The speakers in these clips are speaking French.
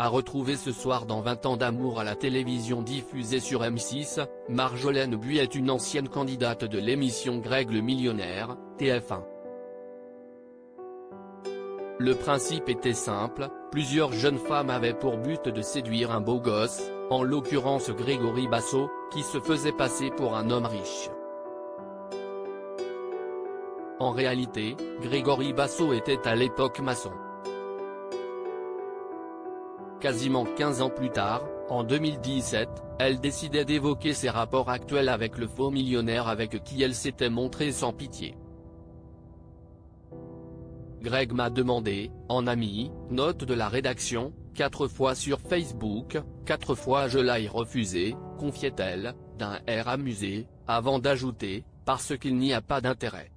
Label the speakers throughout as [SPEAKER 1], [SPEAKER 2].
[SPEAKER 1] À retrouver ce soir dans 20 ans d'amour à la télévision diffusée sur M6, Marjolaine Buis est une ancienne candidate de l'émission Greg le Millionnaire, TF1. Le principe était simple, plusieurs jeunes femmes avaient pour but de séduire un beau gosse, en l'occurrence Grégory Basso, qui se faisait passer pour un homme riche. En réalité, Grégory Basso était à l'époque maçon. Quasiment 15 ans plus tard, en 2017, elle décidait d'évoquer ses rapports actuels avec le faux millionnaire avec qui elle s'était montrée sans pitié. Greg m'a demandé, en ami, note de la rédaction, 4 fois sur Facebook, 4 fois je l'ai refusé, confiait-elle, d'un air amusé, avant d'ajouter, parce qu'il n'y a pas d'intérêt.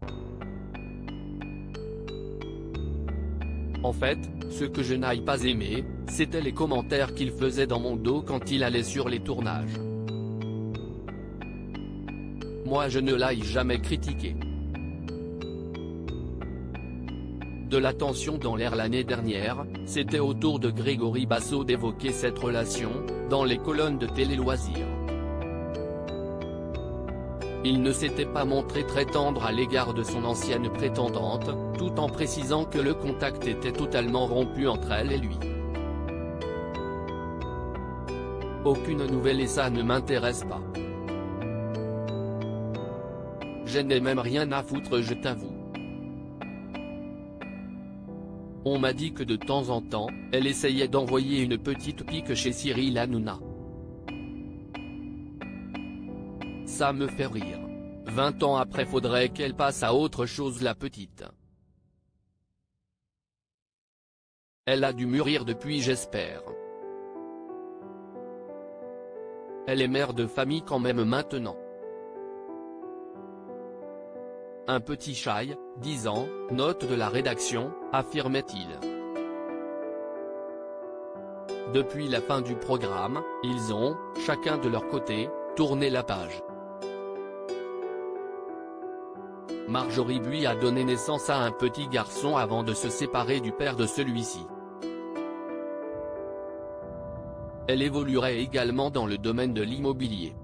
[SPEAKER 1] En fait, ce que je n'ai pas aimé, c'était les commentaires qu'il faisait dans mon dos quand il allait sur les tournages. Moi je ne l'ai jamais critiqué. De l'attention dans l'air l'année dernière, c'était au tour de Grégory Basso d'évoquer cette relation, dans les colonnes de Télé Loisirs. Il ne s'était pas montré très tendre à l'égard de son ancienne prétendante, tout en précisant que le contact était totalement rompu entre elle et lui. Aucune nouvelle et ça ne m'intéresse pas. Je n'ai même rien à foutre, je t'avoue. On m'a dit que de temps en temps, elle essayait d'envoyer une petite pique chez Cyril Hanouna. Ça me fait rire. 20 ans après faudrait qu'elle passe à autre chose la petite. Elle a dû mûrir depuis j'espère. Elle est mère de famille quand même maintenant. Un petit chai, 10 ans, note de la rédaction, affirmait-il. Depuis la fin du programme, ils ont, chacun de leur côté, tourné la page. Marjorie Buis a donné naissance à un petit garçon avant de se séparer du père de celui-ci. Elle évoluerait également dans le domaine de l'immobilier.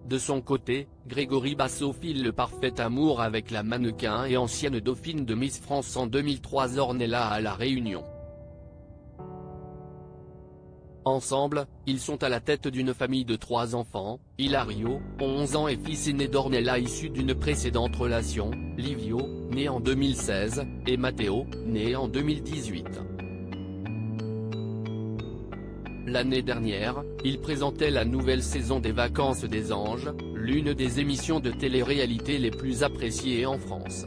[SPEAKER 1] De son côté, Grégory Basso file le parfait amour avec la mannequin et ancienne dauphine de Miss France en 2003 Ornella à La Réunion. Ensemble, ils sont à la tête d'une famille de 3 enfants, Hilario, 11 ans et fils aîné d'Ornella issu d'une précédente relation, Livio, né en 2016, et Matteo, né en 2018. L'année dernière, il présentait la nouvelle saison des Vacances des Anges, l'une des émissions de télé-réalité les plus appréciées en France.